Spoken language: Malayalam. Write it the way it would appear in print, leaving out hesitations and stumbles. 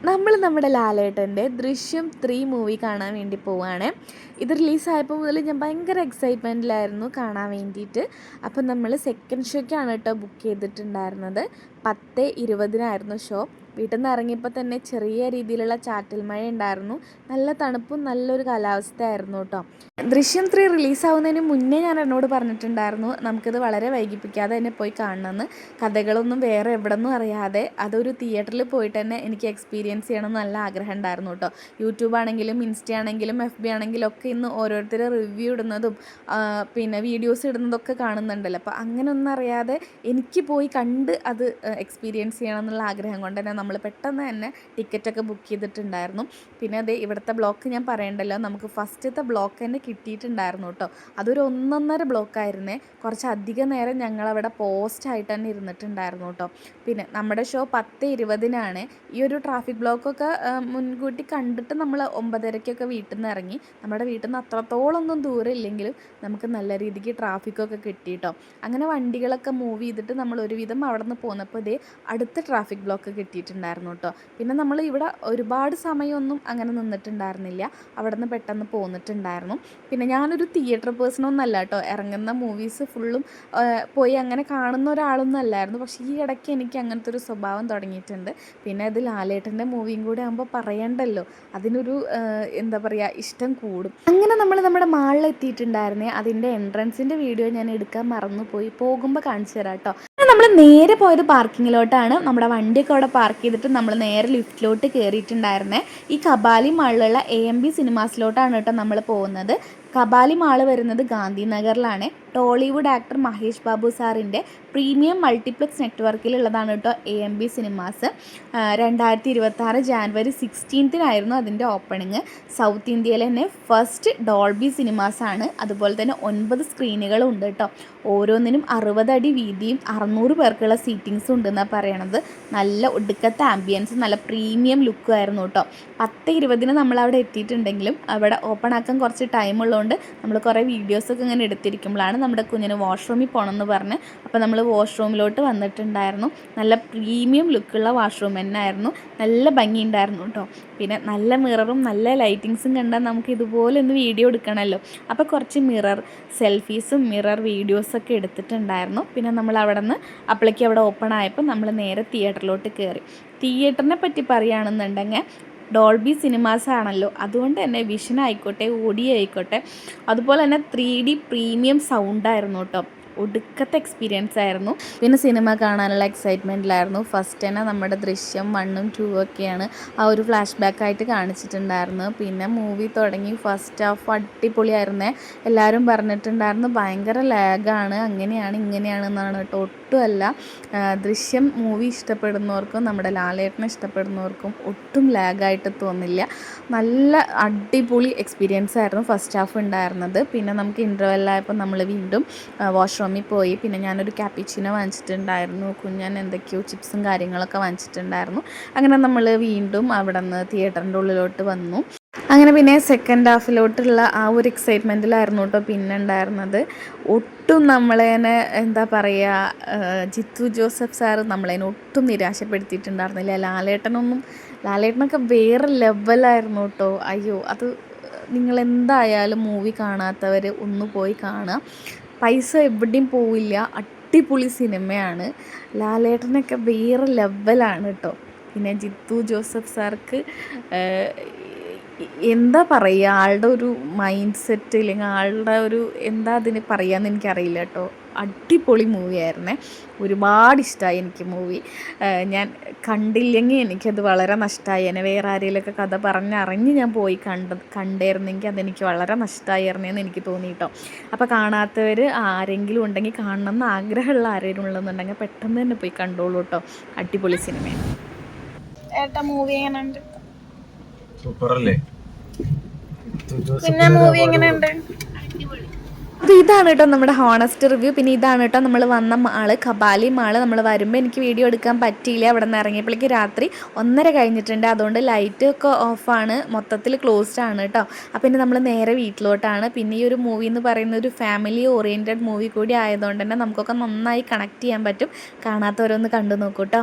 നമ്മുടെ ലാലേട്ടൻ്റെ ദൃശ്യം 3 മൂവി കാണാൻ വേണ്ടി പോവുകയാണ്. ഇത് റിലീസായപ്പോൾ മുതൽ ഞാൻ ഭയങ്കര എക്സൈറ്റ്മെൻറ്റിലായിരുന്നു കാണാൻ വേണ്ടിയിട്ട്. അപ്പം നമ്മൾ സെക്കൻഡ് ഷോയ്ക്കാണ് കേട്ടോ ബുക്ക് ചെയ്തിട്ടുണ്ടായിരുന്നത്. 10:20 ഷോ. വീട്ടിൽ നിന്ന് ഇറങ്ങിയപ്പോൾ തന്നെ ചെറിയ രീതിയിലുള്ള ചാറ്റൽ മഴ ഉണ്ടായിരുന്നു. നല്ല തണുപ്പും നല്ലൊരു കാലാവസ്ഥയായിരുന്നു കേട്ടോ. ദൃശ്യം 3 റിലീസാവുന്നതിന് മുന്നേ ഞാൻ എന്നോട് പറഞ്ഞിട്ടുണ്ടായിരുന്നു നമുക്കിത് വളരെ വൈകിപ്പിക്കാതെ തന്നെ പോയി കാണണമെന്ന്. കഥകളൊന്നും വേറെ എവിടെ നിന്നും അറിയാതെ അതൊരു തിയേറ്ററിൽ പോയിട്ട് തന്നെ എനിക്ക് എക്സ്പീരിയൻസ് ചെയ്യണമെന്ന് നല്ല ആഗ്രഹം ഉണ്ടായിരുന്നു കേട്ടോ. യൂട്യൂബ് ആണെങ്കിലും ഇൻസ്റ്റ ആണെങ്കിലും FB ആണെങ്കിലും ഒക്കെ ഇന്ന് ഓരോരുത്തർ റിവ്യൂ ഇടുന്നതും പിന്നെ വീഡിയോസ് ഇടുന്നതൊക്കെ കാണുന്നുണ്ടല്ലോ. അപ്പോൾ അങ്ങനെയൊന്നും അറിയാതെ എനിക്ക് പോയി കണ്ട് അത് എക്സ്പീരിയൻസ് ചെയ്യണം എന്നുള്ള ആഗ്രഹം കൊണ്ട് തന്നെ നമ്മൾ പെട്ടെന്ന് തന്നെ ടിക്കറ്റൊക്കെ ബുക്ക് ചെയ്തിട്ടുണ്ടായിരുന്നു. പിന്നെ അതേ ഇവിടുത്തെ ബ്ലോക്ക് ഞാൻ പറയണ്ടല്ലോ, നമുക്ക് ഫസ്റ്റത്തെ ബ്ലോക്ക് തന്നെ കിട്ടിയിട്ടുണ്ടായിരുന്നു കേട്ടോ. അതൊരു 1.5 ബ്ലോക്കായിരുന്നേ. കുറച്ചധികം നേരം ഞങ്ങളവിടെ പോസ്റ്റായിട്ട് തന്നെ ഇരുന്നിട്ടുണ്ടായിരുന്നു കേട്ടോ. പിന്നെ നമ്മുടെ ഷോ 10:20 ഈ ഒരു ട്രാഫിക് ബ്ലോക്കൊക്കെ മുൻകൂട്ടി കണ്ടിട്ട് നമ്മൾ 9:30 വീട്ടിൽ നിന്ന് ഇറങ്ങി. നമ്മുടെ വീട്ടിൽ നിന്ന് അത്രത്തോളമൊന്നും ദൂരം ഇല്ലെങ്കിലും നമുക്ക് നല്ല രീതിക്ക് ട്രാഫിക്കൊക്കെ കിട്ടിയിട്ടോ. അങ്ങനെ വണ്ടികളൊക്കെ മൂവ് ചെയ്തിട്ട് നമ്മൾ ഒരുവിധം അവിടെ നിന്ന് പോന്നപ്പോൾ ഇതേ അടുത്ത ട്രാഫിക് ബ്ലോക്ക് കിട്ടിയിട്ടുണ്ടായിരുന്നു കേട്ടോ. പിന്നെ നമ്മൾ ഇവിടെ ഒരുപാട് സമയമൊന്നും അങ്ങനെ നിന്നിട്ടുണ്ടായിരുന്നില്ല. അവിടെ നിന്ന് പെട്ടെന്ന് പോന്നിട്ടുണ്ടായിരുന്നു. പിന്നെ ഞാനൊരു തിയേറ്റർ പേഴ്സണൊന്നല്ല കേട്ടോ. ഇറങ്ങുന്ന മൂവീസ് ഫുള്ളും പോയി അങ്ങനെ കാണുന്ന ഒരാളൊന്നും അല്ലായിരുന്നു. പക്ഷേ ഈ ഇടയ്ക്ക് എനിക്ക് അങ്ങനത്തെ ഒരു സ്വഭാവം തുടങ്ങിയിട്ടുണ്ട്. പിന്നെ അത് ലാലേട്ടൻ്റെ മൂവിയും കൂടെ ആകുമ്പോൾ പറയണ്ടല്ലോ, അതിനൊരു എന്താ പറയുക, ഇഷ്ടം കൂടും. അങ്ങനെ നമ്മൾ നമ്മുടെ മാളിൽ എത്തിയിട്ടുണ്ടായിരുന്നേ. അതിൻ്റെ എൻട്രൻസിൻ്റെ വീഡിയോ ഞാൻ എടുക്കാൻ മറന്നുപോയി. പോകുമ്പോൾ കാണിച്ചു തരാം കേട്ടോ. നമ്മൾ നേരെ പോയത് പാർക്കിങ്ങിലോട്ടാണ്. നമ്മുടെ വണ്ടിയൊക്കെ അവിടെ പാർക്ക് ചെയ്തിട്ട് നമ്മൾ നേരെ ലിഫ്റ്റിലോട്ട് കയറിയിട്ടുണ്ടായിരുന്നേ. ഈ കബാലി മാളിലുള്ള AMB സിനിമാസിലോട്ടാണ് കേട്ടോ നമ്മൾ പോകുന്നത്. കബാലി മാള് വരുന്നത് ഗാന്ധിനഗറിലാണ്. ടോളിവുഡ് ആക്ടർ മഹേഷ് ബാബു സാറിൻ്റെ പ്രീമിയം മൾട്ടിപ്ലക്സ് നെറ്റ്വർക്കിലുള്ളതാണ് കേട്ടോ AMB സിനിമാസ്. 2026 ജാനുവരി 16 അതിൻ്റെ ഓപ്പണിങ്. സൗത്ത് ഇന്ത്യയിലെ തന്നെ ഫസ്റ്റ് ഡോൾബി സിനിമാസാണ്. അതുപോലെ തന്നെ 9 സ്ക്രീനുകളും ഉണ്ട് കേട്ടോ. ഓരോന്നിനും 60 അടി വീതിയും 600 പേർക്കുള്ള സീറ്റിങ്സും ഉണ്ടെന്നാണ് പറയണത്. നല്ല ഒടുക്കത്തെ ആംബിയൻസ്, നല്ല പ്രീമിയം ലുക്കും ആയിരുന്നു കേട്ടോ. 10:20 നമ്മളവിടെ എത്തിയിട്ടുണ്ടെങ്കിലും അവിടെ ഓപ്പൺ ആക്കാൻ കുറച്ച് ടൈമുള്ളതുകൊണ്ട് നമ്മൾ കുറേ വീഡിയോസൊക്കെ ഇങ്ങനെ എടുത്തിരിക്കുമ്പോഴാണ് നമ്മുടെ കുഞ്ഞിന് വാഷ്റൂമിൽ പോകണമെന്ന് പറഞ്ഞ് അപ്പോൾ നമ്മൾ വാഷ്റൂമിലോട്ട് വന്നിട്ടുണ്ടായിരുന്നു. നല്ല പ്രീമിയം ലുക്കുള്ള വാഷ്റൂം തന്നെ ആയിരുന്നു. നല്ല ഭംഗിയുണ്ടായിരുന്നു കേട്ടോ. പിന്നെ നല്ല മിററും നല്ല ലൈറ്റിങ്സും കണ്ടാൽ നമുക്ക് ഇതുപോലെ ഒന്ന് വീഡിയോ എടുക്കണമല്ലോ. അപ്പോൾ കുറച്ച് മിറർ സെൽഫീസും മിറർ വീഡിയോസൊക്കെ എടുത്തിട്ടുണ്ടായിരുന്നു. പിന്നെ നമ്മൾ അവിടെ നിന്ന് അപ്പോഴേക്കും അവിടെ ഓപ്പൺ ആയപ്പോൾ നമ്മൾ നേരെ തിയേറ്ററിലോട്ട് കയറി. തിയേറ്ററിനെ പറ്റി പറയുകയാണെന്നുണ്ടെങ്കിൽ ഡോൾബി സിനിമാസ് ആണല്ലോ, അതുകൊണ്ട് തന്നെ വിഷൻ ആയിക്കോട്ടെ ഓഡിയോ ആയിക്കോട്ടെ അതുപോലെ തന്നെ 3D പ്രീമിയം സൗണ്ടായിരുന്നു കേട്ടോ. ഒടുക്കത്തെ എക്സ്പീരിയൻസ് ആയിരുന്നു. പിന്നെ സിനിമ കാണാനുള്ള എക്സൈറ്റ്മെൻറ്റിലായിരുന്നു. ഫസ്റ്റ് തന്നെ നമ്മുടെ ദൃശ്യം 1ഉം 2ഉം ഒക്കെയാണ് ആ ഒരു ഫ്ലാഷ് ബാക്കായിട്ട് കാണിച്ചിട്ടുണ്ടായിരുന്നു. പിന്നെ മൂവി തുടങ്ങി ഫസ്റ്റ് ഹാഫ് അടിപൊളിയായിരുന്നേ. എല്ലാവരും പറഞ്ഞിട്ടുണ്ടായിരുന്നു ഭയങ്കര ലാഗാണ്, അങ്ങനെയാണ് ഇങ്ങനെയാണ് എന്നാണ് കേട്ടോ. ഒട്ടുമല്ല. ദൃശ്യം മൂവി ഇഷ്ടപ്പെടുന്നവർക്കും നമ്മുടെ ലാലേട്ടനെ ഇഷ്ടപ്പെടുന്നവർക്കും ഒട്ടും ലാഗായിട്ട് തോന്നില്ല. നല്ല അടിപൊളി എക്സ്പീരിയൻസ് ആയിരുന്നു ഫസ്റ്റ് ഹാഫ് ഉണ്ടായിരുന്നത്. പിന്നെ നമുക്ക് ഇൻ്റർവെല്ലായപ്പോൾ നമ്മൾ വീണ്ടും വാഷ്റൂമിൽ പോയി. പിന്നെ ഞാനൊരു ക്യാപ്പിച്ചിനോ വാങ്ങിച്ചിട്ടുണ്ടായിരുന്നു. കുഞ്ഞൻ എന്തൊക്കെയോ ചിപ്സും കാര്യങ്ങളൊക്കെ വാങ്ങിച്ചിട്ടുണ്ടായിരുന്നു. അങ്ങനെ നമ്മൾ വീണ്ടും അവിടെ നിന്ന് തിയേറ്ററിൻ്റെ ഉള്ളിലോട്ട് വന്നു. അങ്ങനെ പിന്നെ സെക്കൻഡ് ഹാഫിലോട്ടുള്ള ആ ഒരു എക്സൈറ്റ്മെൻറ്റിലായിരുന്നു കേട്ടോ പിന്നെ ഉണ്ടായിരുന്നത്. ഒട്ടും നമ്മളതിനെ എന്താ പറയുക, ജിത്തു ജോസഫ് സാറ് നമ്മളതിനെ ഒട്ടും നിരാശപ്പെടുത്തിയിട്ടുണ്ടായിരുന്നില്ല. ലാലേട്ടനൊക്കെ വേറെ ലെവലായിരുന്നു കേട്ടോ. അയ്യോ, അത് നിങ്ങളെന്തായാലും മൂവി കാണാത്തവർ ഒന്ന് പോയി കാണുക. പൈസ എവിടെയും പോവില്ല. അടിപൊളി സിനിമയാണ്. ലാലേട്ടനൊക്കെ വേറെ ലെവലാണ് കേട്ടോ. പിന്നെ ജിത്തു ജോസഫ് സാർക്ക് എന്താ പറയുക, ആളുടെ ഒരു മൈൻഡ് സെറ്റ് ഇല്ലെങ്കിൽ ആളുടെ ഒരു എന്താ അതിന് പറയാമെന്ന് എനിക്കറിയില്ല കേട്ടോ. അടിപൊളി മൂവിയായിരുന്നേ. ഒരുപാട് ഇഷ്ടമായി എനിക്ക് മൂവി. ഞാൻ കണ്ടില്ലെങ്കിൽ എനിക്കത് വളരെ നഷ്ടമായി. എന്നെ വേറെ ആരെങ്കിലുമൊക്കെ കഥ പറഞ്ഞറിഞ്ഞ് ഞാൻ പോയി കണ്ടായിരുന്നെങ്കിൽ അതെനിക്ക് വളരെ നഷ്ടമായിരുന്നേന്ന് എനിക്ക് തോന്നി കേട്ടോ. അപ്പോൾ കാണാത്തവർ ആരെങ്കിലും ഉണ്ടെങ്കിൽ കാണണമെന്ന് ആഗ്രഹമുള്ള ആരെങ്കിലും ഉള്ളതെന്നുണ്ടെങ്കിൽ പെട്ടെന്ന് തന്നെ പോയി കണ്ടോളൂ കേട്ടോ. അടിപൊളി സിനിമയാണ്. ഏട്ടാ മൂവി എങ്ങനെയുണ്ട്? സൂപ്പറല്ലേ? പിന്നെ മൂവി എങ്ങനെയുണ്ട്? അപ്പോൾ ഇതാണ് കേട്ടോ നമ്മുടെ ഹോണസ്റ്റ് റിവ്യൂ. പിന്നെ ഇതാണ് കേട്ടോ നമ്മൾ വന്ന മാള്, കബാലി മാള്. നമ്മൾ വരുമ്പോൾ എനിക്ക് വീഡിയോ എടുക്കാൻ പറ്റിയില്ല. അവിടെ നിന്ന് ഇറങ്ങിയപ്പോഴേക്ക് രാത്രി 1:30 കഴിഞ്ഞിട്ടുണ്ട്. അതുകൊണ്ട് ലൈറ്റ് ഒക്കെ ഓഫാണ്, മൊത്തത്തിൽ ക്ലോസ്ഡ് ആണ് കേട്ടോ. അപ്പോൾ ഇനി നമ്മൾ നേരെ വീട്ടിലോട്ടാണ്. പിന്നെ ഈ ഒരു മൂവി എന്ന് പറയുന്ന ഒരു ഫാമിലി ഓറിയൻറ്റഡ് മൂവി കൂടി ആയതുകൊണ്ട് തന്നെ നമുക്കൊക്കെ നന്നായി കണക്ട് ചെയ്യാൻ പറ്റും. കാണാത്തവരൊന്ന് കണ്ടു നോക്കൂ കേട്ടോ.